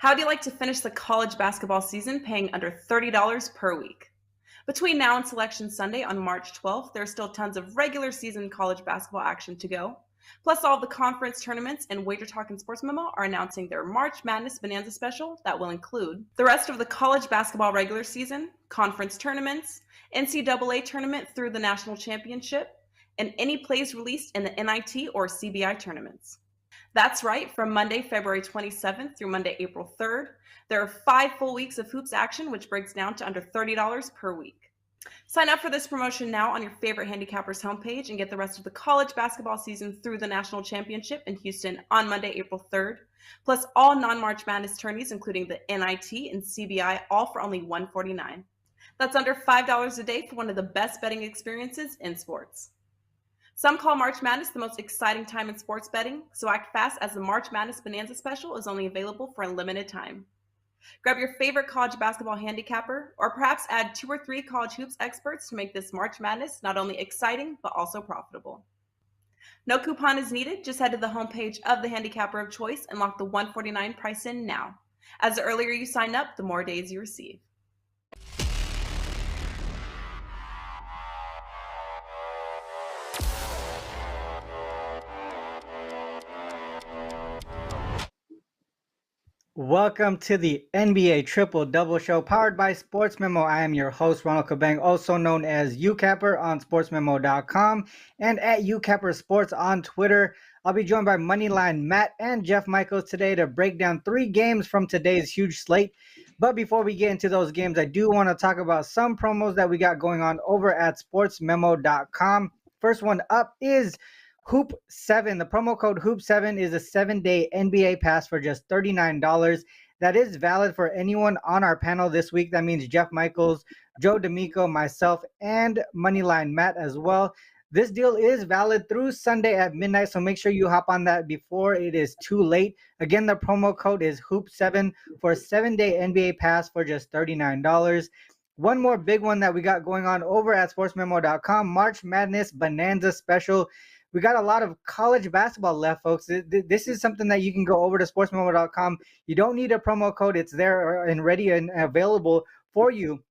How do you like to finish the college basketball season paying under $30 per week? Between now and Selection Sunday on March 12th, there's still tons of regular season college basketball action to go. Plus, all the conference tournaments and Wager Talk and Sports Memo are announcing their March Madness Bonanza special that will include the rest of the college basketball regular season, conference tournaments, NCAA tournament through the national championship, and any plays released in the NIT or CBI tournaments. That's right, from Monday, February 27th through Monday, April 3rd, there are 5 full weeks of hoops action, which breaks down to under $30 per week. Sign up for this promotion now on your favorite handicapper's homepage and get the rest of the college basketball season through the national championship in Houston on Monday, April 3rd, plus all non-March Madness tourneys, including the NIT and CBI, all for only $149. That's under $5 a day for one of the best betting experiences in sports. Some call March Madness the most exciting time in sports betting, so act fast as the March Madness Bonanza special is only available for a limited time. Grab your favorite college basketball handicapper, or perhaps add 2 or 3 college hoops experts to make this March Madness not only exciting, but also profitable. No coupon is needed, just head to the homepage of the handicapper of choice and lock the $149 price in now. As the earlier you sign up, the more days you receive. Welcome to the NBA Triple Double Show powered by SportsMemo. I am your host, Ronald Cabang, also known as UCapper on SportsMemo.com and at UCapper Sports on Twitter. I'll be joined by Moneyline Matt and Jeff Michaels today to break down 3 games from today's huge slate. But before we get into those games, I do want to talk about some promos that we got going on over at SportsMemo.com. First one up is Hoop 7. The promo code Hoop 7 is a 7-day NBA pass for just $39. That is valid for anyone on our panel this week. That means Jeff Michaels, Joe D'Amico, myself, and Moneyline Matt as well. This deal is valid through Sunday at midnight, so make sure you hop on that before it is too late. Again, the promo code is Hoop 7 for a 7-day NBA pass for just $39. One more big one that we got going on over at SportsMemo.com, March Madness Bonanza Special. We got a lot of college basketball left, folks. This is something that you can go over to sportsmemo.com. You don't need a promo code. It's there and ready and available for you.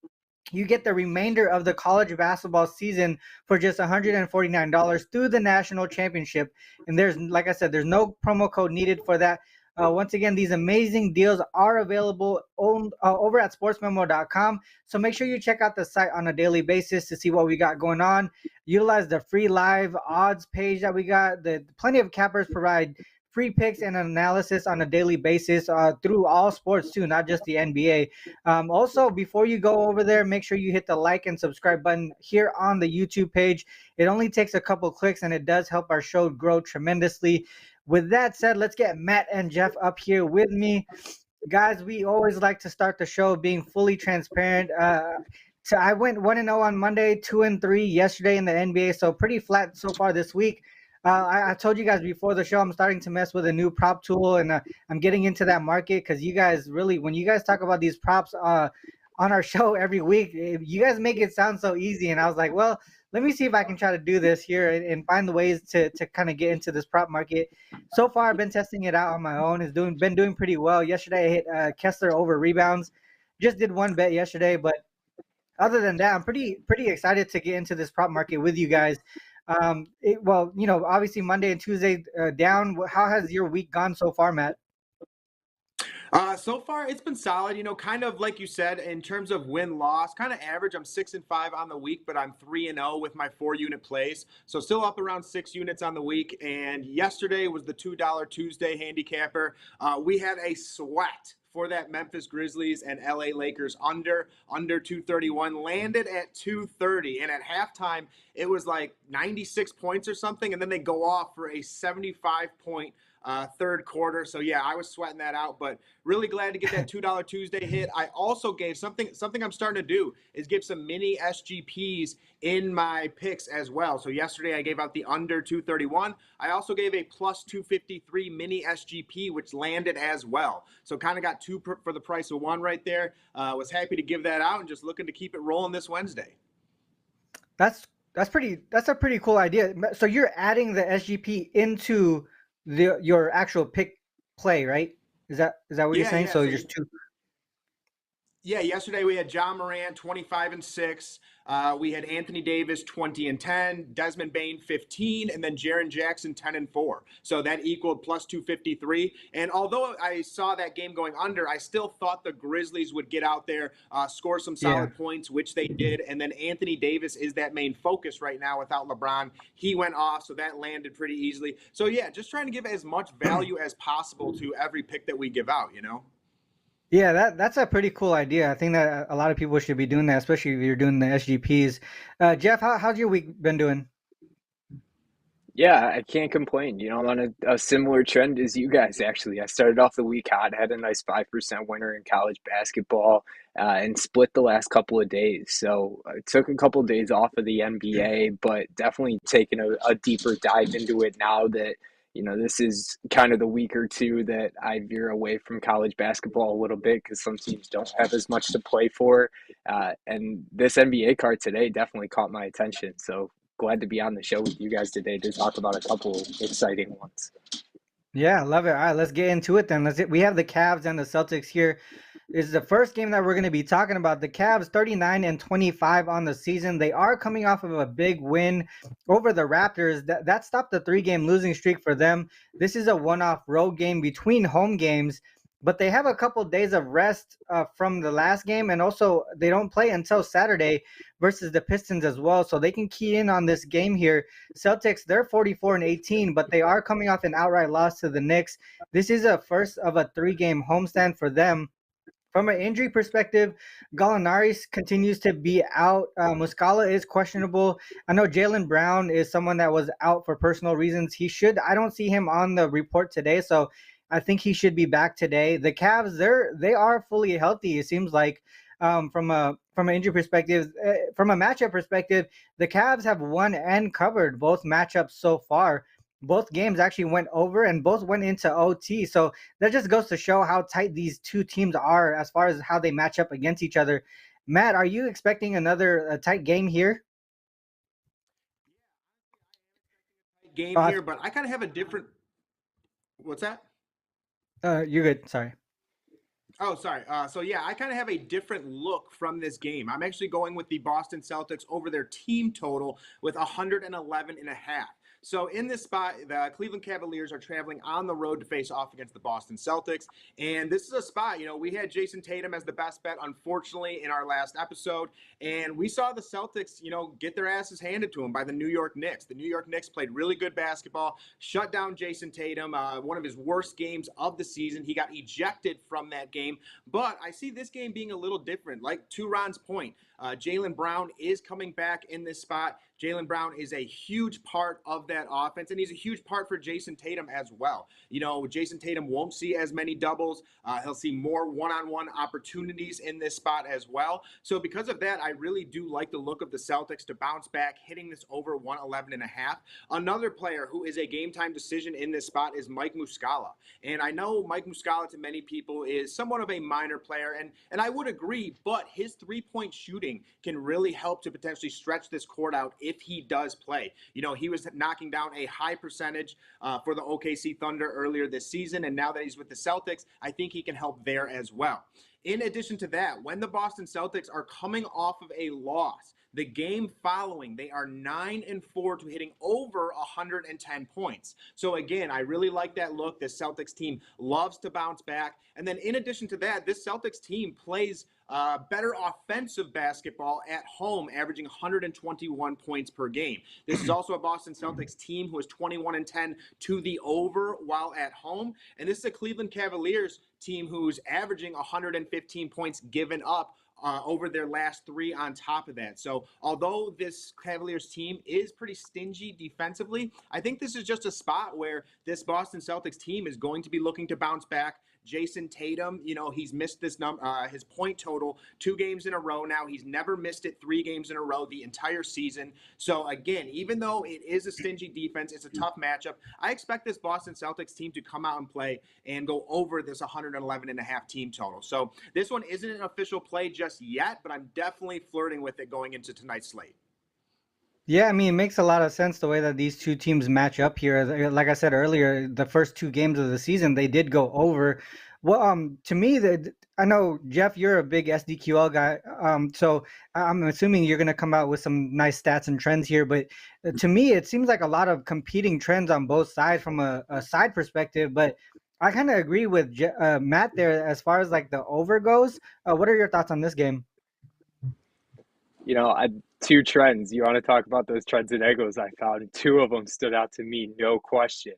You get the remainder of the college basketball season for just $149 through the national championship. And there's, like I said, there's no promo code needed for that. Once again, these amazing deals are available over at sportsmemo.com. So make sure you check out the site on a daily basis to see what we got going on. Utilize the free live odds page that we got. Plenty of cappers provide free picks and analysis on a daily basis through all sports too, not just the NBA. Also, before you go over there, make sure you hit the like and subscribe button here on the YouTube page. It only takes a couple clicks and it does help our show grow tremendously. With that said, let's get Matt and Jeff up here with me. Guys, we always like to start the show being fully transparent. So I went 1-0 on Monday, 2-3 yesterday in the NBA, so pretty flat so far this week. I told you guys before the show I'm starting to mess with a new prop tool, and I'm getting into that market because you guys really, when you guys talk about these props on our show every week, you guys make it sound so easy. And I was like, well, let me see if I can try to do this here and find the ways to kind of get into this prop market. So far, I've been testing it out on my own. It's been doing pretty well. Yesterday, I hit Kessler over rebounds. Just did one bet yesterday, but other than that, I'm pretty excited to get into this prop market with you guys. Obviously Monday and Tuesday down. How has your week gone so far, Matt? So far, it's been solid, kind of like you said, in terms of win-loss, kind of average. I'm 6-5 on the week, but I'm 3-0 with my 4-unit plays. So still up around 6 units on the week. And yesterday was the $2 Tuesday handicapper. We had a sweat for that Memphis Grizzlies and LA Lakers under 231, landed at 230. And at halftime, it was like 96 points or something. And then they go off for a 75-point third quarter. So yeah, I was sweating that out, but really glad to get that $2 Tuesday hit. I also gave something I'm starting to do is give some mini SGPs in my picks as well. So yesterday I gave out the under 231. I also gave a plus 253 mini SGP, which landed as well. So kind of got 2 for the price of 1 right there. Was happy to give that out and just looking to keep it rolling this Wednesday. That's a pretty cool idea. So you're adding the SGP into your actual pick play, right? Is that what you're Yeah, saying? yeah. So So just two. yeah, yesterday we had John Morant 25-6. We had Anthony Davis 20-10, Desmond Bain 15, and then Jaren Jackson 10-4. So that equaled plus 253. And although I saw that game going under, I still thought the Grizzlies would get out there, score some Yeah. solid points, which they did. And then Anthony Davis is that main focus right now without LeBron. He went off, so that landed pretty easily. So yeah, just trying to give as much value as possible to every pick that we give out, you know? Yeah, that's a pretty cool idea. I think that a lot of people should be doing that, especially if you're doing the SGPs. Jeff, how's your week been doing? Yeah, I can't complain. I'm on a similar trend as you guys, actually. I started off the week hot, had a nice 5% winner in college basketball, and split the last couple of days. So I took a couple of days off of the NBA, but definitely taking a deeper dive into it now that, this is kind of the week or two that I veer away from college basketball a little bit because some teams don't have as much to play for. And this NBA card today definitely caught my attention. So glad to be on the show with you guys today to talk about a couple exciting ones. Yeah, love it. All right, let's get into it then. We have the Cavs and the Celtics here. This is the first game that we're going to be talking about. The Cavs 39-25 on the season. They are coming off of a big win over the Raptors. That stopped the 3-game losing streak for them. This is a one-off road game between home games, but they have a couple days of rest from the last game, and also they don't play until Saturday versus the Pistons as well, so they can key in on this game here. Celtics, they're 44-18, but they are coming off an outright loss to the Knicks. This is a first of a 3-game homestand for them. From an injury perspective, Gallinari continues to be out. Muscala is questionable. I know Jaylen Brown is someone that was out for personal reasons. I don't see him on the report today, so I think he should be back today. The Cavs, they are fully healthy. It seems like from an injury perspective, from a matchup perspective, the Cavs have won and covered both matchups so far. Both games actually went over and both went into OT. So that just goes to show how tight these two teams are as far as how they match up against each other. Matt, are you expecting another tight game here? Game here, but I kind of have a different. What's that? You're good. Sorry. Oh, sorry. So yeah, I kind of have a different look from this game. I'm actually going with the Boston Celtics over their team total with 111.5. So in this spot, the Cleveland Cavaliers are traveling on the road to face off against the Boston Celtics. And this is a spot, we had Jason Tatum as the best bet, unfortunately, in our last episode. And we saw the Celtics, get their asses handed to them by the New York Knicks. The New York Knicks played really good basketball, shut down Jason Tatum, one of his worst games of the season. He got ejected from that game. But I see this game being a little different. Like to Ron's point, Jaylen Brown is coming back in this spot. Jaylen Brown is a huge part of that offense, and he's a huge part for Jason Tatum as well. Jason Tatum won't see as many doubles. He'll see more one-on-one opportunities in this spot as well. So because of that, I really do like the look of the Celtics to bounce back, hitting this over 111.5. Another player who is a game-time decision in this spot is Mike Muscala. And I know Mike Muscala to many people is somewhat of a minor player, and I would agree, but his three-point shooting can really help to potentially stretch this court out if he does play. He was knocking down a high percentage for the OKC Thunder earlier this season, and now that he's with the Celtics, I think he can help there as well. In addition to that, when the Boston Celtics are coming off of a loss, the game following, they are 9-4 to hitting over 110 points. So again, I really like that look. This Celtics team loves to bounce back. And then in addition to that, this Celtics team plays better offensive basketball at home, averaging 121 points per game. This is also a Boston Celtics team who is 21-10 to the over while at home. And this is a Cleveland Cavaliers team who's averaging 115 points given up over their last 3 on top of that. So although this Cavaliers team is pretty stingy defensively, I think this is just a spot where this Boston Celtics team is going to be looking to bounce back. Jason Tatum, he's missed this his point total 2 games in a row now. He's never missed it 3 games in a row the entire season. So again, even though it is a stingy defense, it's a tough matchup. I expect this Boston Celtics team to come out and play and go over this 111.5 team total. So this one isn't an official play just yet, but I'm definitely flirting with it going into tonight's slate. Yeah, I mean, it makes a lot of sense the way that these two teams match up here. Like I said earlier, the first 2 games of the season, they did go over. Well, to me, I know Jeff, you're a big SDQL guy. So I'm assuming you're going to come out with some nice stats and trends here. But to me, it seems like a lot of competing trends on both sides from a side perspective. But I kind of agree with Matt there as far as like the over goes. What are your thoughts on this game? You know, two trends. You want to talk about those trends and angles I found? Two of them stood out to me, no question.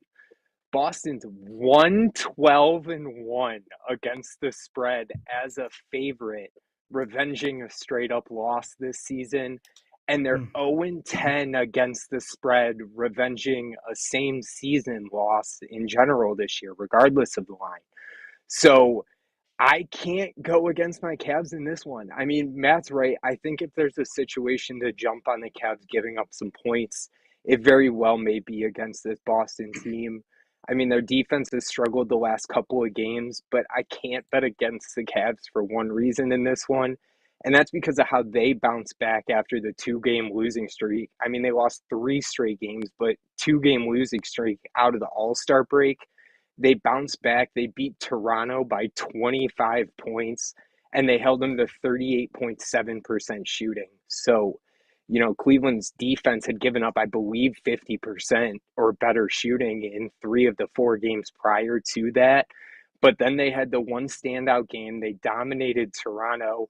Boston's 112-1 against the spread as a favorite, revenging a straight up loss this season. And they're 0-10 against the spread, revenging a same season loss in general this year, regardless of the line. So I can't go against my Cavs in this one. I mean, Matt's right. I think if there's a situation to jump on the Cavs giving up some points, it very well may be against this Boston team. I mean, their defense has struggled the last couple of games, but I can't bet against the Cavs for one reason in this one, and that's because of how they bounced back after the two-game losing streak. I mean, they lost 3 straight games, but 2-game losing streak out of the All-Star break. They bounced back. They beat Toronto by 25 points, and they held them to 38.7% shooting. So, you know, Cleveland's defense had given up, I believe, 50% or better shooting in 3 of the 4 games prior to that. But then they had the one standout game. They dominated Toronto.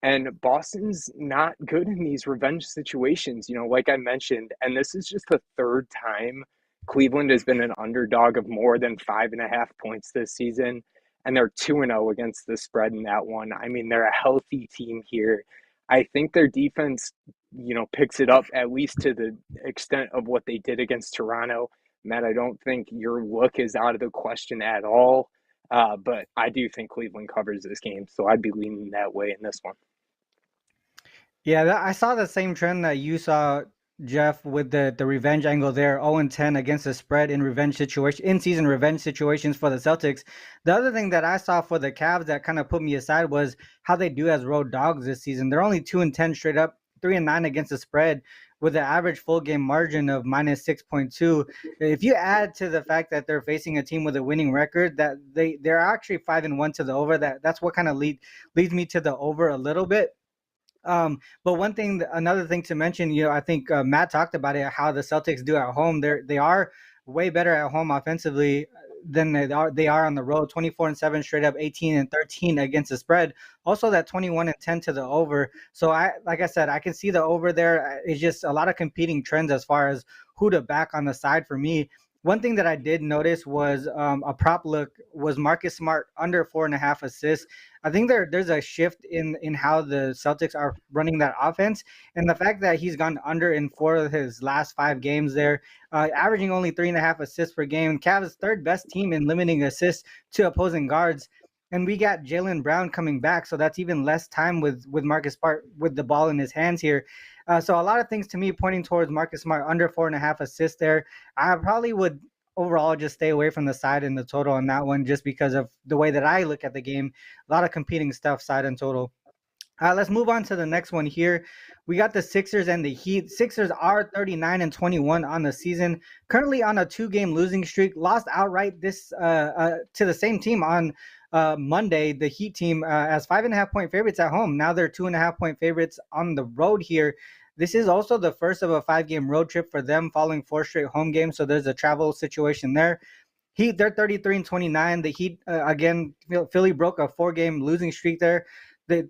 And Boston's not good in these revenge situations, you know, like I mentioned. And this is just the third time Cleveland has been an underdog of more than 5.5 points this season. And they're 2-0 against the spread in that one. I mean, they're a healthy team here. I think their defense, you know, picks it up at least to the extent of what they did against Toronto. Matt, I don't think your look is out of the question at all. But I do think Cleveland covers this game. So I'd be leaning that way in this one. Yeah, I saw the same trend that you saw, Jeff, with the revenge angle there, 0-10 against the spread in revenge situation, in season revenge situations for the Celtics. The other thing that I saw for the Cavs that kind of put me aside was how they do as road dogs this season. They're only 2-10 straight up, 3-9 against the spread, with an average full game margin of -6.2. If you add to the fact that they're facing a team with a winning record, that they're actually 5-1 to the over. That's what kind of leads me to the over a little bit. But another thing to mention, you know, I think Matt talked about it, how the Celtics do at home. They are way better at home offensively than they are on the road. 24-7 straight up, 18-13 against the spread. Also that 21-10 to the over. So like I said, I can see the over there. It's just a lot of competing trends as far as who to back on the side for me. One thing that I did notice was a prop look was Marcus Smart under 4.5 assists. I think there's a shift in how the Celtics are running that offense, and the fact that he's gone under in 4 of his last 5 games there, averaging only 3.5 assists per game. Cavs' third best team in limiting assists to opposing guards. And we got Jaylen Brown coming back, so that's even less time with Marcus Smart with the ball in his hands here. So a lot of things to me pointing towards Marcus Smart under 4.5 assists there. I probably would overall just stay away from the side and the total on that one just because of the way that I look at the game. A lot of competing stuff, side and total. Let's move on to the next one here. We got the Sixers and the Heat. Sixers are 39-21 on the season, currently on a 2-game losing streak. Lost outright this to the same team on Monday, the Heat team, as 5.5-point favorites at home. Now they're 2.5-point favorites on the road here. This is also the first of a 5-game road trip for them following 4 straight home games, so there's a travel situation there. Heat, they're 33-29. The Heat, again, Philly broke a 4-game losing streak there. The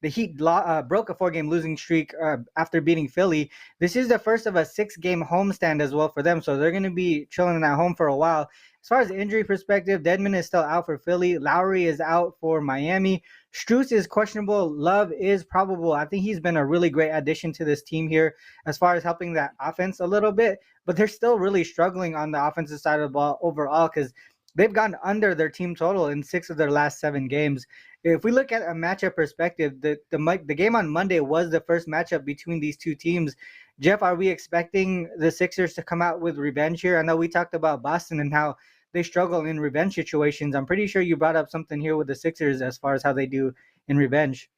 Heat broke a 4-game losing streak after beating Philly. This is the first of a 6-game homestand as well for them, so they're going to be chilling at home for a while. As far as injury perspective, Dedmon is still out for Philly. Lowry is out for Miami. Strus is questionable. Love is probable. I think he's been a really great addition to this team here as far as helping that offense a little bit, but they're still really struggling on the offensive side of the ball overall because they've gone under their team total in 6 of their last 7 games. If we look at a matchup perspective, the game on Monday was the first matchup between these two teams. Jeff, are we expecting the Sixers to come out with revenge here? I know we talked about Boston and how they struggle in revenge situations. I'm pretty sure you brought up something here with the Sixers as far as how they do in revenge.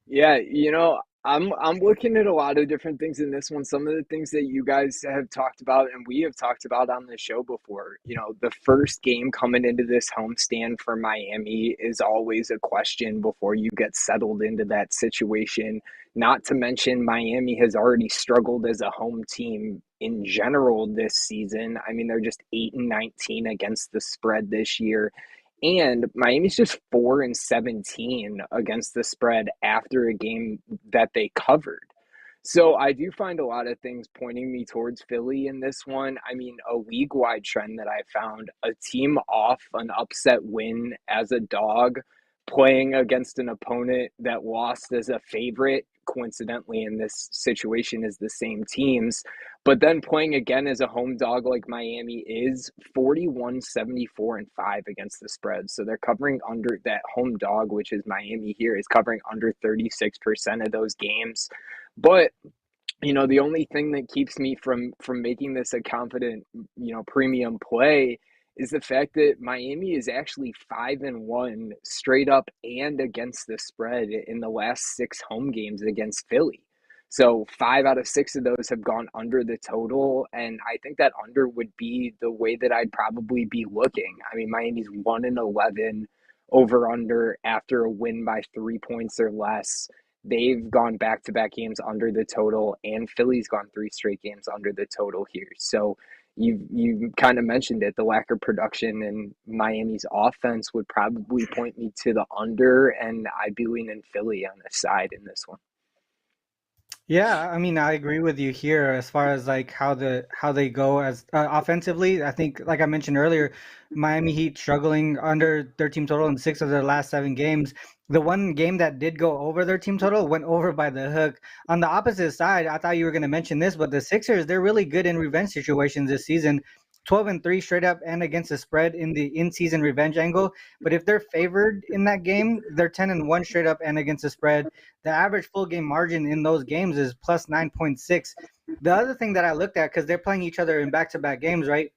Yeah, you know, I'm looking at a lot of different things in this one. Some of the things that you guys have talked about and we have talked about on the show before. The first game coming into this homestand for Miami is always a question before you get settled into that situation. Not to mention Miami has already struggled as a home team in general this season. I mean, they're just 8-19 against the spread this year. And Miami's just 4-17 against the spread after a game that they covered. So I do find a lot of things pointing me towards Philly in this one. I mean, a league-wide trend that I found, a team off an upset win as a dog, playing against an opponent that lost as a favorite, coincidentally in this situation is the same teams, but then playing again as a home dog like Miami is 41, 74, and 5 against the spread. So they're covering under that home dog, which is Miami here, is covering under 36% of those games. But the only thing that keeps me from making this a confident, premium play is the fact that Miami is actually 5-1 straight up and against the spread in the last 6 home games against Philly. So 5 out of 6 of those have gone under the total, and I think that under would be the way that I'd probably be looking. I mean, Miami's 1-11 over under after a win by 3 points or less. They've gone back-to-back games under the total, and Philly's gone 3 straight games under the total here. So you kind of mentioned it, the lack of production in Miami's offense would probably point me to the under, and I'd be leaning Philly on the side in this one. Yeah, I mean, I agree with you here as far as like how they go as offensively. I think, like I mentioned earlier, Miami Heat struggling under their team total in 6 of their last 7 games. The one game that did go over their team total went over by the hook. On the opposite side, I thought you were going to mention this, but the Sixers, they're really good in revenge situations this season. 12-3 straight up and against the spread in the in-season revenge angle. But if they're favored in that game, they're 10-1 straight up and against the spread. The average full game margin in those games is plus 9.6. The other thing that I looked at, because they're playing each other in back-to-back games, right?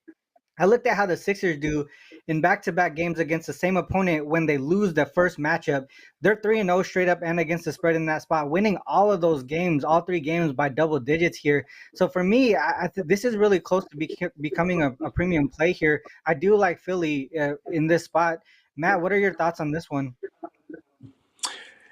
I looked at how the Sixers do in back-to-back games against the same opponent when they lose the first matchup. They're 3-0 straight up and against the spread in that spot, winning all of those games, all 3 games by double digits here. So for me, I this is really close to becoming a premium play here. I do like Philly in this spot. Matt, what are your thoughts on this one?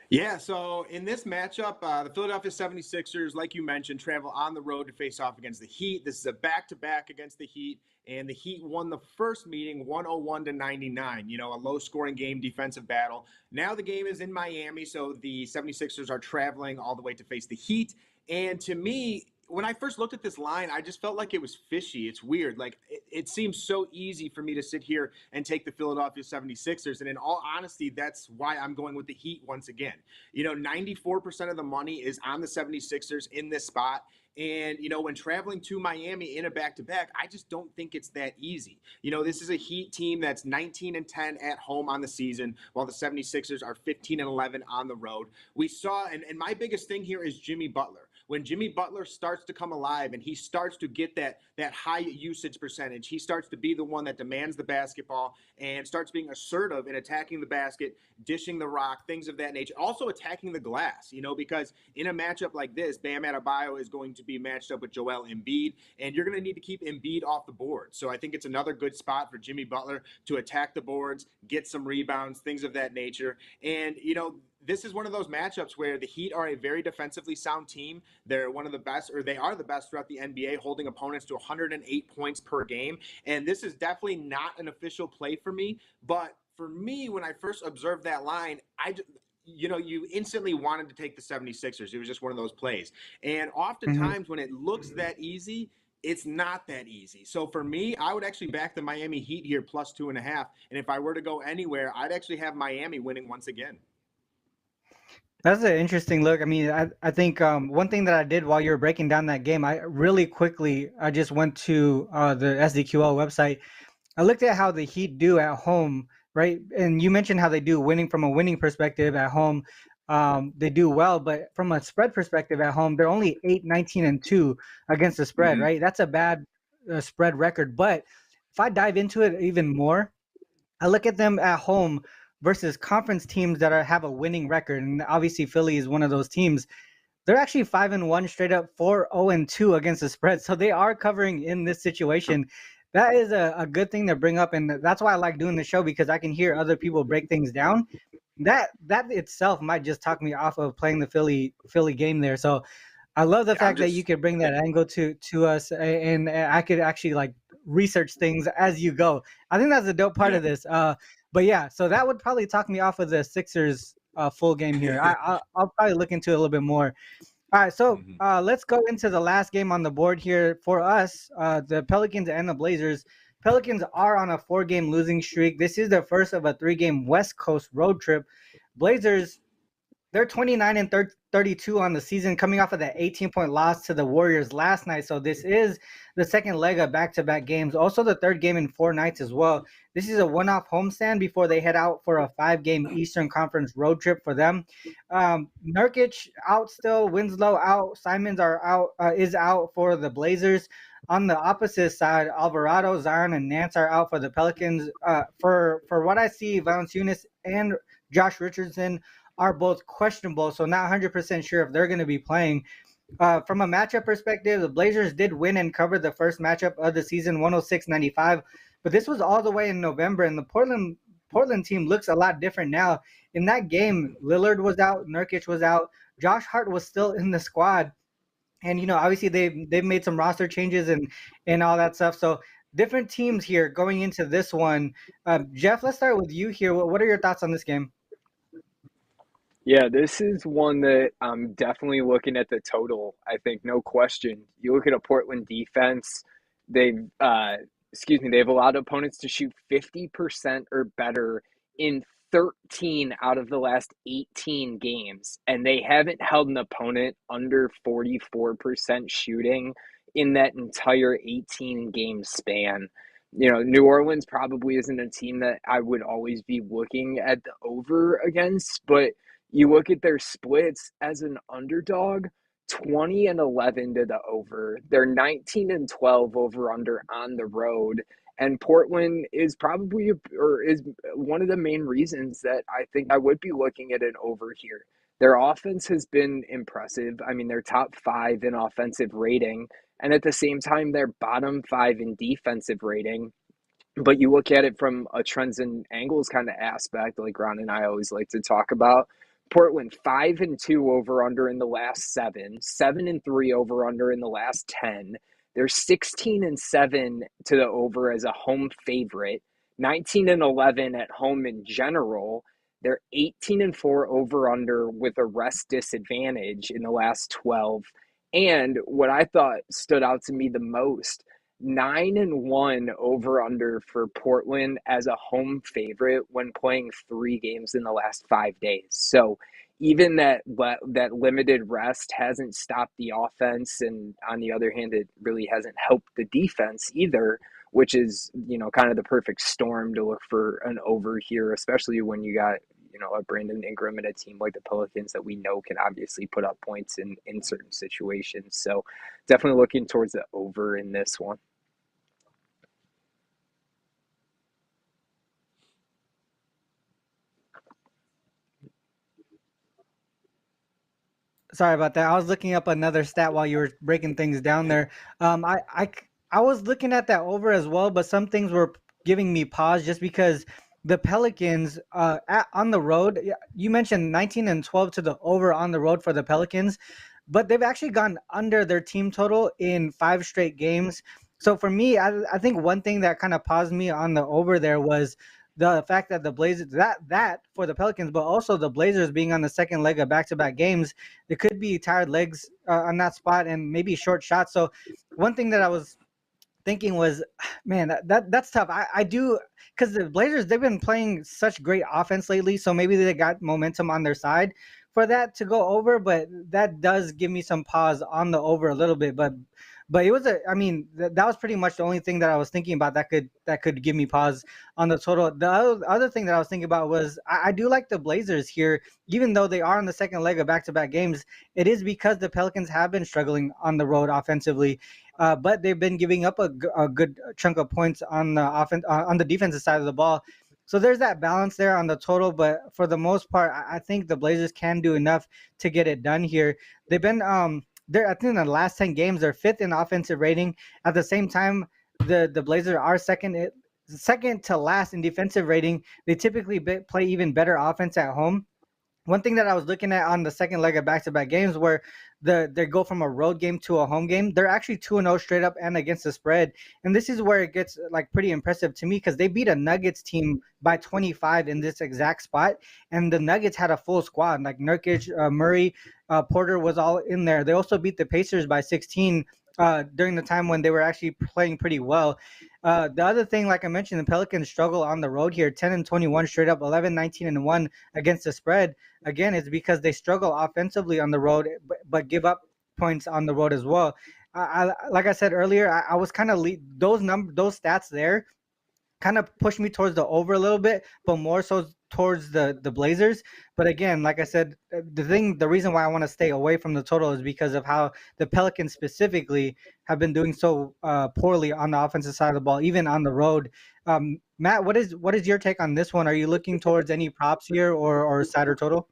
Yeah, so in this matchup, the Philadelphia 76ers, like you mentioned, travel on the road to face off against the Heat. This is a back-to-back against the Heat, and the Heat won the first meeting 101-99, a low-scoring game, defensive battle. Now the game is in Miami, so the 76ers are traveling all the way to face the Heat. And to me, when I first looked at this line, I just felt like it was fishy. It's weird. Like, it seems so easy for me to sit here and take the Philadelphia 76ers. And in all honesty, that's why I'm going with the Heat once again. 94% of the money is on the 76ers in this spot. And, when traveling to Miami in a back-to-back, I just don't think it's that easy. This is a Heat team that's 19-10 at home on the season, while the 76ers are 15-11 on the road. We saw, and my biggest thing here is Jimmy Butler. When Jimmy Butler starts to come alive and he starts to get that high usage percentage, he starts to be the one that demands the basketball and starts being assertive in attacking the basket, dishing the rock, things of that nature. Also attacking the glass, because in a matchup like this, Bam Adebayo is going to be matched up with Joel Embiid, and you're going to need to keep Embiid off the board. So I think it's another good spot for Jimmy Butler to attack the boards, get some rebounds, things of that nature. And, this is one of those matchups where the Heat are a very defensively sound team. They're one of the best, or they are the best throughout the NBA, holding opponents to 108 points per game. And this is definitely not an official play for me. But for me, when I first observed that line, you instantly wanted to take the 76ers. It was just one of those plays. And oftentimes when it looks that easy, it's not that easy. So for me, I would actually back the Miami Heat here plus 2.5. And if I were to go anywhere, I'd actually have Miami winning once again. That's an interesting look. I mean, I think one thing that I did while you were breaking down that game, I just went to the SDQL website. I looked at how the Heat do at home, right? And you mentioned how they do winning from a winning perspective at home. They do well, but from a spread perspective at home, they're only 8-19-2 against the spread, right? That's a bad spread record. But if I dive into it even more, I look at them at home versus conference teams that have a winning record. And obviously Philly is one of those teams. they're actually 5-1 straight up, 4-0-2 against the spread. So they are covering in this situation. That is a good thing to bring up, and that's why I like doing the show, because I can hear other people break things down. That itself might just talk me off of playing the Philly game there. So I love the fact that you could bring that angle to us, and I could actually like research things as you go. I think that's the dope part of this. But yeah, so that would probably talk me off of the Sixers full game here. I'll probably look into it a little bit more. All right, so let's go into the last game on the board here for us, the Pelicans and the Blazers. Pelicans are on a 4-game losing streak. This is the first of a 3-game West Coast road trip. Blazers, they're 29-32 on the season, coming off of that 18-point loss to the Warriors last night. So this is the second leg of back-to-back games. Also the third game in 4 nights as well. This is a one-off homestand before they head out for a 5-game Eastern Conference road trip for them. Nurkic out still, Winslow out, Simons is out for the Blazers. On the opposite side, Alvarado, Zion, and Nance are out for the Pelicans. For what I see, Valanciunas and Josh Richardson are both questionable, so not 100% sure if they're going to be playing. From a matchup perspective, the Blazers did win and cover the first matchup of the season, 106-95, but this was all the way in November, and the Portland team looks a lot different now. In that game, Lillard was out, Nurkic was out, Josh Hart was still in the squad, and obviously they've made some roster changes and all that stuff. So different teams here going into this one. Jeff, let's start with you here. What are your thoughts on this game? Yeah, this is one that I'm definitely looking at the total. I think no question. You look at a Portland defense, they've allowed opponents to shoot 50% or better in 13 out of the last 18 games, and they haven't held an opponent under 44% shooting in that entire 18-game span. New Orleans probably isn't a team that I would always be looking at the over against, but you look at their splits as an underdog, 20-11 to the over. They're 19-12 over under on the road. And Portland is is one of the main reasons that I think I would be looking at an over here. Their offense has been impressive. I mean, they're top 5 in offensive rating, and at the same time, they're bottom 5 in defensive rating. But you look at it from a trends and angles kind of aspect, like Ron and I always like to talk about. Portland 5-2 over under in the last 7, 7-3 over under in the last 10. They're 16-7 to the over as a home favorite, 19-11 at home in general. They're 18-4 over under with a rest disadvantage in the last 12. And what I thought stood out to me the most, 9-1 over under for Portland as a home favorite when playing 3 games in the last 5 days. So even that limited rest hasn't stopped the offense, and on the other hand, it really hasn't helped the defense either, which is kind of the perfect storm to look for an over here, especially when you got a Brandon Ingram and a team like the Pelicans that we know can obviously put up points in certain situations. So definitely looking towards the over in this one. Sorry about that. I was looking up another stat while you were breaking things down there. I was looking at that over as well, but some things were giving me pause just because the Pelicans on the road, you mentioned 19-12 to the over on the road for the Pelicans, but they've actually gone under their team total in 5 straight games. So for me, I think one thing that kind of paused me on the over there was the fact that the Blazers, that for the Pelicans, but also the Blazers being on the second leg of back-to-back games, there could be tired legs on that spot and maybe short shots. So one thing that I was thinking was, man, that's tough. I do, because the Blazers, they've been playing such great offense lately, so maybe they got momentum on their side for that to go over, but that does give me some pause on the over a little bit. But it was that was pretty much the only thing that I was thinking about that could give me pause on the total. The other thing that I was thinking about was I do like the Blazers here, even though they are on the second leg of back-to-back games. It is because the Pelicans have been struggling on the road offensively, but they've been giving up a good chunk of points on the defensive side of the ball. So there's that balance there on the total, but for the most part, I think the Blazers can do enough to get it done here. They've been they're I think in the last 10 games they're fifth in offensive rating. At the same time, the Blazers are second to last in defensive rating. They typically play even better offense at home. One thing that I was looking at on the second leg of back-to-back games where they go from a road game to a home game, they're actually 2-0 straight up and against the spread. And this is where it gets like pretty impressive to me because they beat a Nuggets team by 25 in this exact spot. And the Nuggets had a full squad like Nurkic, Murray, Porter was all in there. They also beat the Pacers by 16 during the time when they were actually playing pretty well. The other thing, like I mentioned, the Pelicans struggle on the road here, 10-21 straight up, 11-19-1 against the spread. Again, it's because they struggle offensively on the road, but give up points on the road as well. Like I said earlier, I was kind of those stats there kind of pushed me towards the over a little bit, but more so towards the Blazers. But again, like I said, the reason why I want to stay away from the total is because of how the Pelicans specifically have been doing so poorly on the offensive side of the ball, even on the road. Matt, what is your take on this one? Are you looking towards any props here or side or total?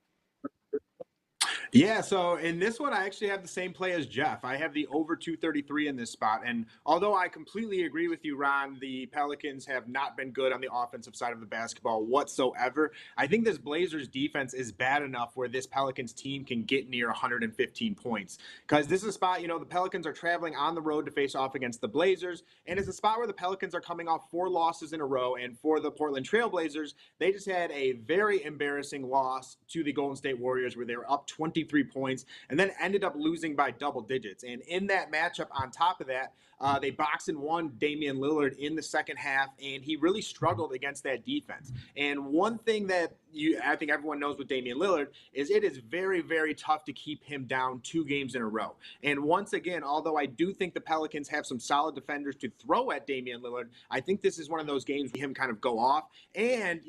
Yeah, so in this one, I actually have the same play as Jeff. I have the over 233 in this spot. And although I completely agree with you, Ron, the Pelicans have not been good on the offensive side of the basketball whatsoever. I think this Blazers defense is bad enough where this Pelicans team can get near 115 points. Because this is a spot, the Pelicans are traveling on the road to face off against the Blazers. And it's a spot where the Pelicans are coming off 4 losses in a row. And for the Portland Trailblazers, they just had a very embarrassing loss to the Golden State Warriors where they were up 23 points and then ended up losing by double digits. And in that matchup, on top of that, they boxed and won Damian Lillard in the second half, and he really struggled against that defense. And one thing that I think everyone knows with Damian Lillard is it is very, very tough to keep him down 2 games in a row. And once again, although I do think the Pelicans have some solid defenders to throw at Damian Lillard, I think this is one of those games where him kind of go off. And,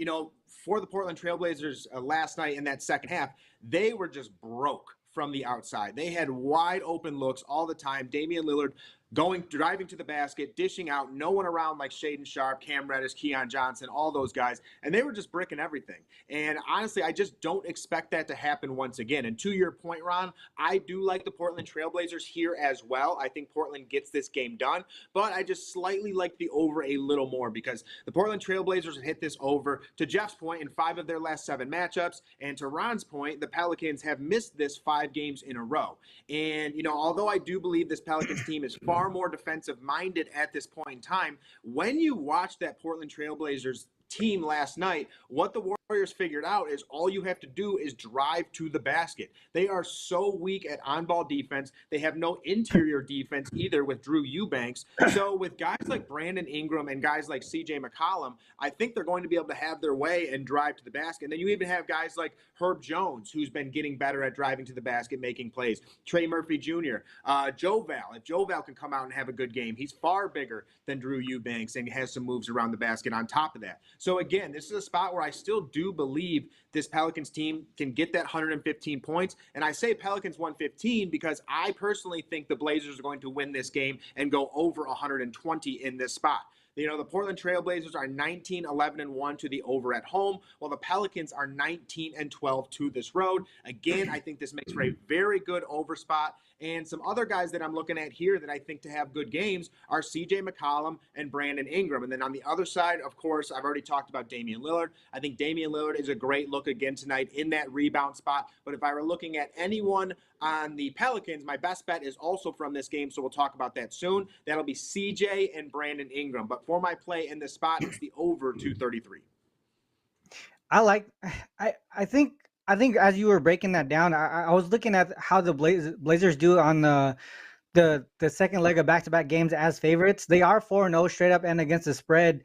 for the Portland Trailblazers last night in that second half, they were just broke from the outside. They had wide open looks all the time. Damian Lillard driving to the basket, dishing out, no one around like Shaedon Sharpe, Cam Reddish, Keon Johnson, all those guys. And they were just bricking everything. And honestly, I just don't expect that to happen once again. And to your point, Ron, I do like the Portland Trailblazers here as well. I think Portland gets this game done, but I just slightly like the over a little more because the Portland Trailblazers have hit this over, to Jeff's point, in 5 of their last 7 matchups. And to Ron's point, the Pelicans have missed this 5 games in a row. And, although I do believe this Pelicans team is far more defensive minded at this point in time, when you watch that Portland Trailblazers team last night, what the Warriors figured out is all you have to do is drive to the basket. They are so weak at on-ball defense. They have no interior defense either with Drew Eubanks. So with guys like Brandon Ingram and guys like CJ McCollum, I think they're going to be able to have their way and drive to the basket. And then you even have guys like Herb Jones, who's been getting better at driving to the basket, making plays. Trey Murphy Jr., Joe Val. If Joe Val can come out and have a good game, he's far bigger than Drew Eubanks and has some moves around the basket on top of that. So again, this is a spot where I still do believe this Pelicans team can get that 115 points. And I say Pelicans 115 because I personally think the Blazers are going to win this game and go over 120 in this spot. The Portland Trailblazers are 19-11-1 to the over at home, while the Pelicans are 19-12 to this road. Again, I think this makes for a very good over spot. And some other guys that I'm looking at here that I think to have good games are CJ McCollum and Brandon Ingram. And then on the other side, of course, I've already talked about Damian Lillard. I think Damian Lillard is a great look again tonight in that rebound spot. But if I were looking at anyone on the Pelicans, my best bet is also from this game, so we'll talk about that soon. That'll be CJ and Brandon Ingram. But for my play in this spot, it's the over 233. I think as you were breaking that down, I was looking at how the Blazers do on the second leg of back-to-back games as favorites. They are 4-0 straight up and against the spread.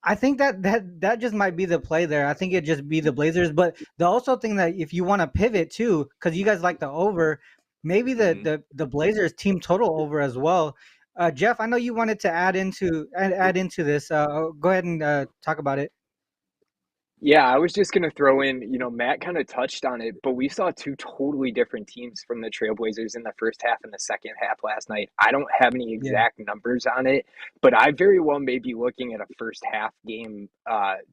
I think that just might be the play there. I think it'd just be the Blazers. But the also thing that if you want to pivot too, because you guys like the over, maybe the Blazers team total over as well. Jeff, I know you wanted to add into this. Go ahead and talk about it. Yeah, I was just gonna throw in, Matt kind of touched on it, but we saw two totally different teams from the Trailblazers in the first half and the second half last night. I don't have any Yeah. exact numbers on it, but I very well may be looking at a first half game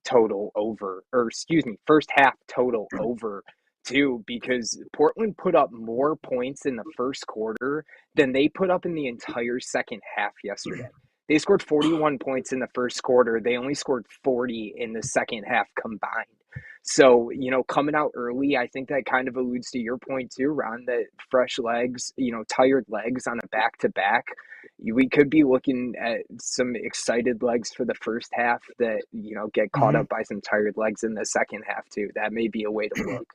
total over, or excuse me, first half total over too, because Portland put up more points in the first quarter than they put up in the entire second half yesterday. They scored 41 points in the first quarter. They only scored 40 in the second half combined. So, coming out early, I think that kind of alludes to your point too, Ron, that fresh legs, tired legs on a back to back. We could be looking at some excited legs for the first half that, get caught Mhm. up by some tired legs in the second half too. That may be a way to look.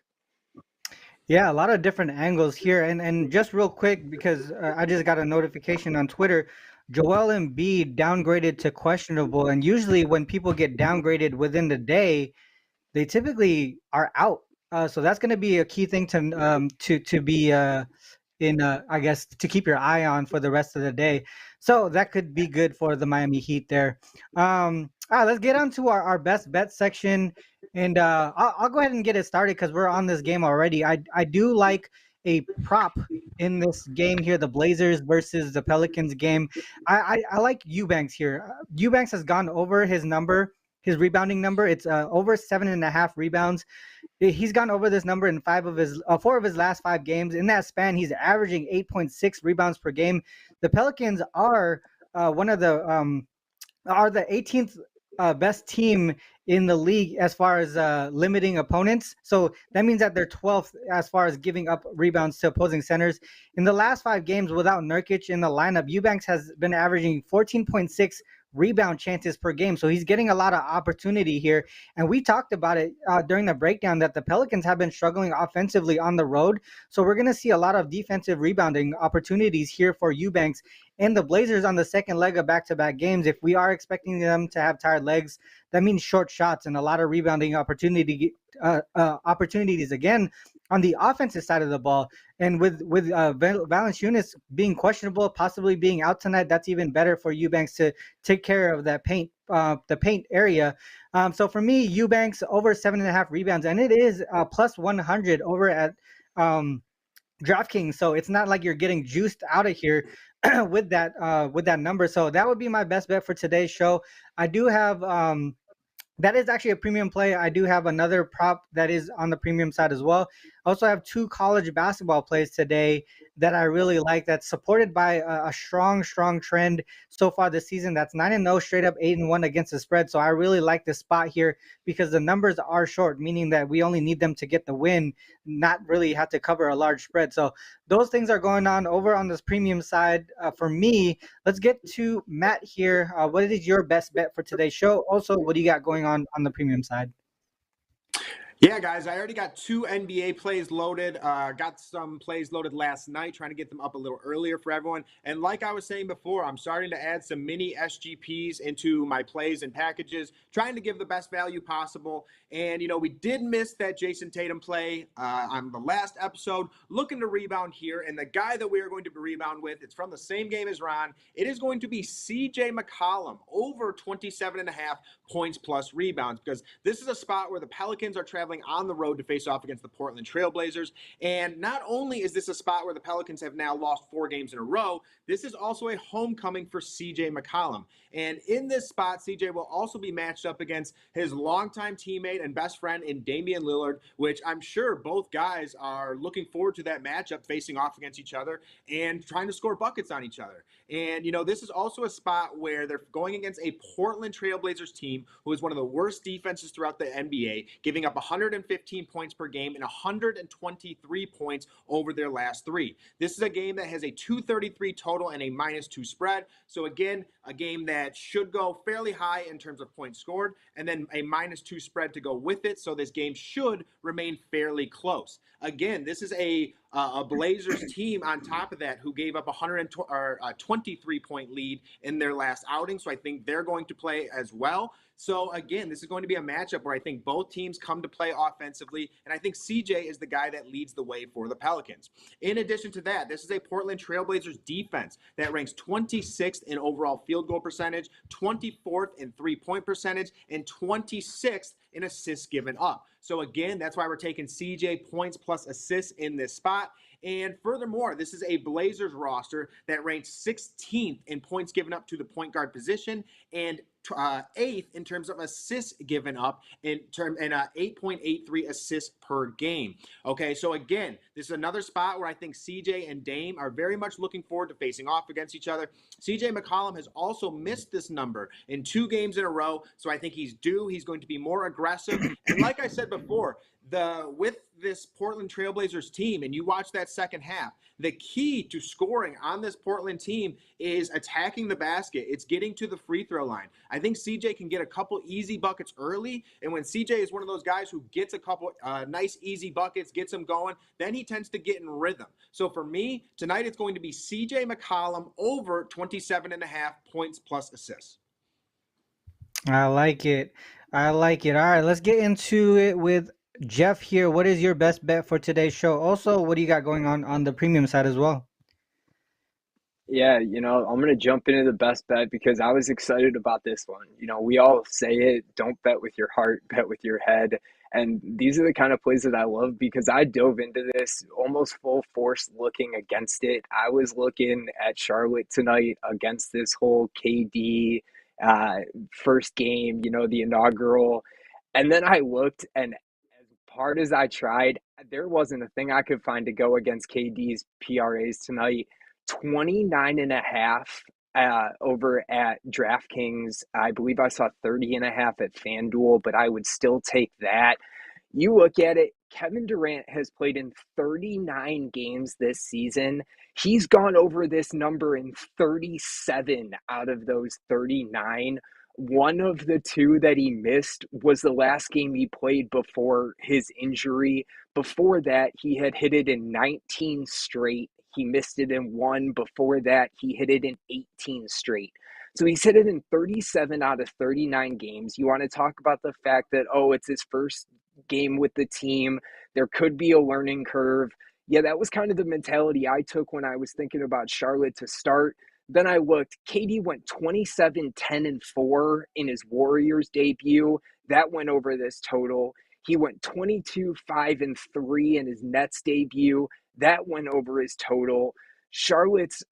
Yeah, a lot of different angles here, and just real quick because I just got a notification on Twitter. Joel Embiid downgraded to questionable, and usually when people get downgraded within the day, they typically are out. So that's going to be a key thing to be in I guess to keep your eye on for the rest of the day. So that could be good for the Miami Heat there. All right, let's get on to our best bet section, and I'll go ahead and get it started because we're on this game already. I do like a prop in this game here, the Blazers versus the Pelicans game. I like Eubanks here. Eubanks has gone over his number, his rebounding number. It's over 7.5 rebounds. He's gone over this number in four of his last 5 games. In that span, he's averaging 8.6 rebounds per game. The Pelicans are one of the are the 18th best team in the league as far as limiting opponents. So that means that they're 12th as far as giving up rebounds to opposing centers. In the last 5 games without Nurkic in the lineup, Eubanks has been averaging 14.6 rebound chances per game. So he's getting a lot of opportunity here. And we talked about it during the breakdown that the Pelicans have been struggling offensively on the road. So we're going to see a lot of defensive rebounding opportunities here for Eubanks and the Blazers on the second leg of back-to-back games. If we are expecting them to have tired legs, that means short shots and a lot of rebounding opportunities again on the offensive side of the ball. And with Valanciunas being questionable, possibly being out tonight, that's even better for Eubanks to take care of that paint, the paint area. So for me, Eubanks over 7.5 rebounds, and it is plus 100 over at DraftKings. So it's not like you're getting juiced out of here with that number. So that would be my best bet for today's show. I do have that is actually a premium play. I do have another prop that is on the premium side as well. I also have 2 college basketball plays today that I really like. That's supported by a strong trend so far this season. That's 9-0 straight up, 8-1 against the spread. So I really like this spot here because the numbers are short, meaning that we only need them to get the win, not really have to cover a large spread. So those things are going on over on this premium side for me. Let's get to Matt here. What is your best bet for today's show? Also, what do you got going on the premium side? Yeah, guys, I already got 2 NBA plays loaded. Got some plays loaded last night, trying to get them up a little earlier for everyone. And like I was saying before, I'm starting to add some mini SGPs into my plays and packages, trying to give the best value possible. And, we did miss that Jason Tatum play on the last episode, looking to rebound here. And the guy that we are going to be rebound with, it's from the same game as Ron. It is going to be CJ McCollum, over 27.5 points plus rebounds, because this is a spot where the Pelicans are traveling on the road to face off against the Portland Trailblazers. And not only is this a spot where the Pelicans have now lost 4 games in a row, this is also a homecoming for CJ McCollum. And in this spot, CJ will also be matched up against his longtime teammate and best friend in Damian Lillard, which I'm sure both guys are looking forward to that matchup, facing off against each other and trying to score buckets on each other. And, this is also a spot where they're going against a Portland Trailblazers team who is one of the worst defenses throughout the NBA, giving up 115 points per game and 123 points over their last 3. This is a game that has a 233 total and a -2 spread. So again, a game that should go fairly high in terms of points scored, and then a -2 spread to go with it. So this game should remain fairly close. Again, this is a a Blazers team on top of that who gave up a 23-point lead in their last outing. So I think they're going to play as well. So again, this is going to be a matchup where I think both teams come to play offensively, and I think CJ is the guy that leads the way for the Pelicans. In addition to that, this is a Portland Trailblazers defense that ranks 26th in overall field goal percentage, 24th in three-point percentage, and 26th in assists given up. So again, that's why we're taking CJ points plus assists in this spot. And furthermore, this is a Blazers roster that ranks 16th in points given up to the point guard position and 8th in terms of assists given up and 8.83 assists per game. Okay, so again, this is another spot where I think CJ and Dame are very much looking forward to facing off against each other. CJ McCollum has also missed this number in 2 games in a row, so I think he's due. He's going to be more aggressive. And like I said before, with this Portland Trailblazers team, and you watch that second half, the key to scoring on this Portland team is attacking the basket. It's getting to the free throw line. I think CJ can get a couple easy buckets early, and when CJ is one of those guys who gets a couple nice easy buckets, gets them going, then he tends to get in rhythm. So for me, tonight it's going to be CJ McCollum over 27.5 points plus assists. I like it. All right, let's get into it with Jeff here. What is your best bet for today's show? Also, what do you got going on the premium side as well? Yeah, I'm going to jump into the best bet because I was excited about this one. We all say it, don't bet with your heart, bet with your head. And these are the kind of plays that I love because I dove into this almost full force looking against it. I was looking at Charlotte tonight against this whole KD first game, the inaugural. And then I looked, and as hard as I tried, there wasn't a thing I could find to go against KD's PRAs tonight. 29.5 over at DraftKings. I believe I saw 30.5 at FanDuel, but I would still take that. You look at it, Kevin Durant has played in 39 games this season. He's gone over this number in 37 out of those 39. One of the 2 that he missed was the last game he played before his injury. Before that, he had hit it in 19 straight. He missed it in 1. Before that, he hit it in 18 straight. So he's hit it in 37 out of 39 games. You want to talk about the fact that, it's his first game with the team. There could be a learning curve. Yeah, that was kind of the mentality I took when I was thinking about Charlotte to start. Then I looked, KD went 27, 10, and 4 in his Warriors debut. That went over this total. He went 22, 5, and 3 in his Nets debut. That went over his total. Charlotte's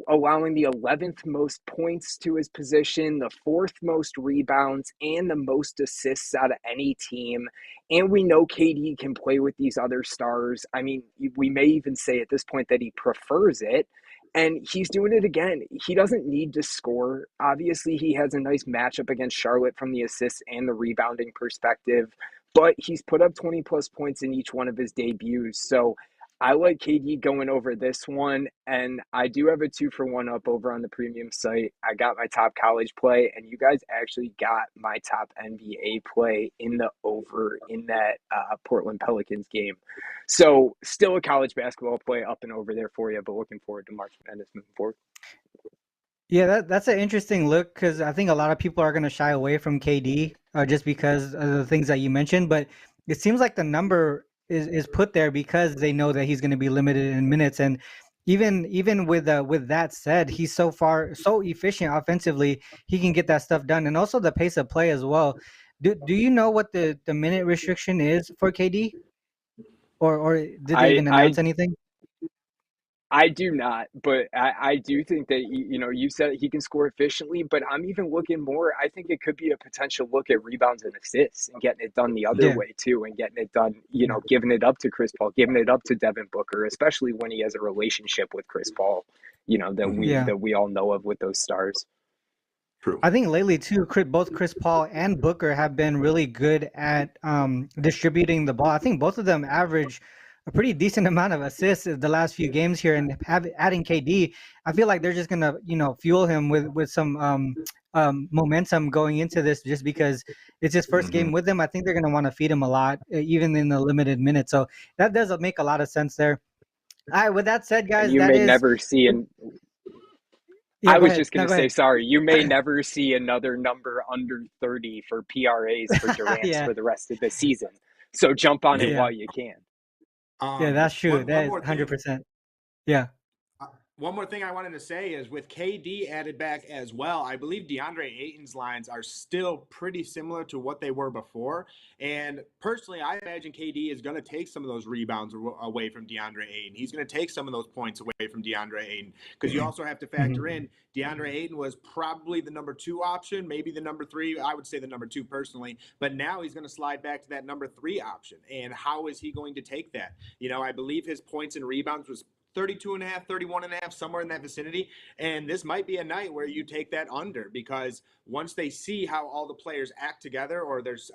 allowing the 11th most points to his position, the 4th most rebounds, and the most assists out of any team. And we know KD can play with these other stars. I mean, we may even say at this point that he prefers it. And he's doing it again. He doesn't need to score. Obviously, he has a nice matchup against Charlotte from the assists and the rebounding perspective. But he's put up 20-plus points in each one of his debuts. So I like KD going over this one, and I do have a 2-for-1 up over on the premium site. I got my top college play, and you guys actually got my top NBA play in the over in that Portland Pelicans game. So still a college basketball play up and over there for you, but looking forward to March Madness moving forward. Yeah, that's an interesting look because I think a lot of people are going to shy away from KD just because of the things that you mentioned, but it seems like the number is put there because they know that he's going to be limited in minutes. And even with that said, he's so efficient offensively, he can get that stuff done. And also the pace of play as well. Do you know what the minute restriction is for KD? Or did they even announce anything? I do not, but I do think that, you said he can score efficiently, but I'm even looking more. I think it could be a potential look at rebounds and assists and getting it done the other way too, and getting it done, giving it up to Chris Paul, giving it up to Devin Booker, especially when he has a relationship with Chris Paul, that we all know of with those stars. True. I think lately too, both Chris Paul and Booker have been really good at distributing the ball. I think both of them average a pretty decent amount of assists the last few games here, and adding KD, I feel like they're just gonna fuel him with some momentum going into this, just because it's his first game with him. I think they're gonna want to feed him a lot, even in the limited minutes. So that does make a lot of sense there. All right, with that said, And guys, you that may is. never see Yeah, I go was ahead. just going No, to go say, ahead. sorry, you may never see another number under 30 for PRAs for Durant's Yeah, for the rest of the season. So jump on it Yeah. yeah, while you can. yeah. That's true. One That is more thing. 100%. Yeah. One more thing I wanted to say is with KD added back as well, I believe DeAndre Ayton's lines are still pretty similar to what they were before. And personally, I imagine KD is going to take some of those rebounds away from DeAndre Ayton. He's going to take some of those points away from DeAndre Ayton because you also have to factor in DeAndre Ayton was probably the number 2 option, maybe the number 3. I would say the number 2 personally, but now he's going to slide back to that number 3 option. And how is he going to take that? I believe his points and rebounds was 32 and a half, 31 and a half, somewhere in that vicinity. And this might be a night where you take that under because once they see how all the players act together or there's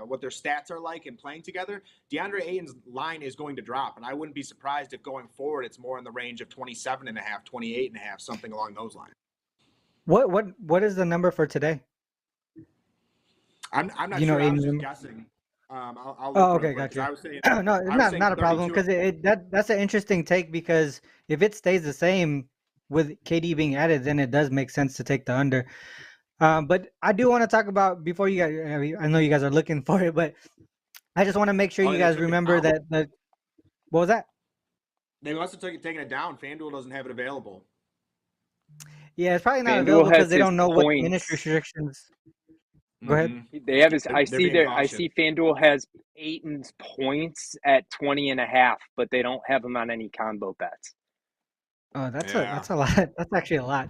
what their stats are like in playing together, DeAndre Ayton's line is going to drop. And I wouldn't be surprised if going forward, it's more in the range of 27 and a half, 28 and a half, something along those lines. What is the number for today? I'm not You know, sure. I was Aiden's just number? guessing. I'll Oh, look real okay, quick because gotcha. I was saying No, it's not a problem 32. because that's an interesting take because if it stays the same with KD being added, then it does make sense to take the under. But I do want to talk about before you guys. I know you guys are looking for it, but I just want to make sure Oh, you they guys took it remember down. that. What was that? They must have taken it down. FanDuel doesn't have it available. Yeah, it's probably not available FanDuel because has they his don't know what the industry points. restrictions. Go ahead. They have his. They're being I cautious. see FanDuel has Ayton's points at 20 and a half, but they don't have him on any combo bets. Oh, that's Yeah. a lot. That's actually a lot.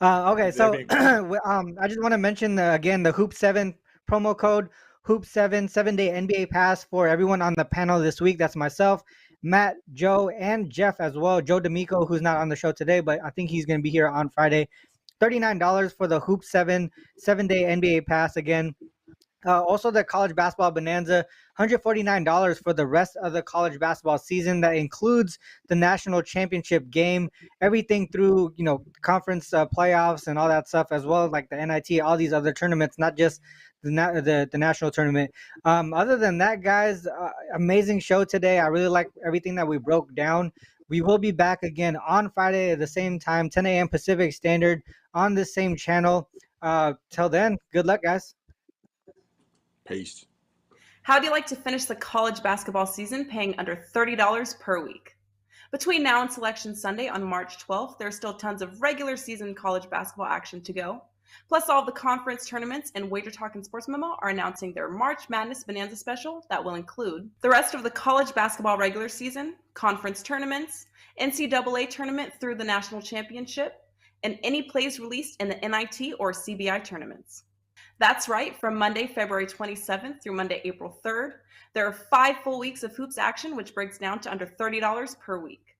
Okay, They're so being cautious. I just want to mention again the Hoop7 promo code Hoop7 7-day NBA pass for everyone on the panel this week. That's myself, Matt, Joe, and Jeff as well. Joe D'Amico, who's not on the show today, but I think he's going to be here on Friday. $39 for the Hoop7 7-day NBA pass again. Also, the college basketball bonanza, $149 for the rest of the college basketball season. That includes the national championship game, everything through conference playoffs and all that stuff, as well as like the NIT, all these other tournaments, not just the national tournament. Other than that, guys, amazing show today. I really like everything that we broke down. We will be back again on Friday at the same time, 10 a.m. Pacific Standard, on this same channel. Till then, good luck, guys. Peace. How do you like to finish the college basketball season paying under $30 per week? Between now and Selection Sunday on March 12th, there's still tons of regular season college basketball action to go. Plus, all the conference tournaments and Wager Talk and Sports Memo are announcing their March Madness Bonanza special that will include the rest of the college basketball regular season, conference tournaments, NCAA tournament through the national championship, and any plays released in the NIT or CBI tournaments. That's right, from Monday, February 27th through Monday, April 3rd, there are 5 full weeks of hoops action, which breaks down to under $30 per week.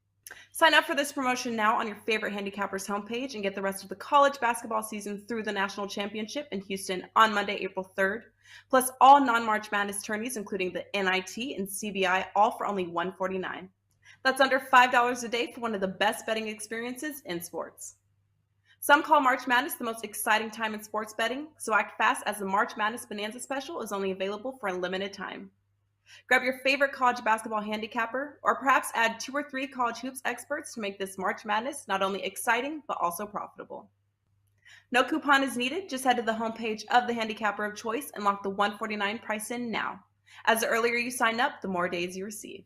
Sign up for this promotion now on your favorite handicapper's homepage and get the rest of the college basketball season through the national championship in Houston on Monday, April 3rd, plus all non-March Madness tourneys, including the NIT and CBI, all for only $149. That's under $5 a day for one of the best betting experiences in sports. Some call March Madness the most exciting time in sports betting, so act fast as the March Madness Bonanza special is only available for a limited time. Grab your favorite college basketball handicapper, or perhaps add 2 or 3 college hoops experts to make this March Madness not only exciting, but also profitable. No coupon is needed, just head to the homepage of the handicapper of choice and lock the $149 price in now. As the earlier you sign up, the more days you receive.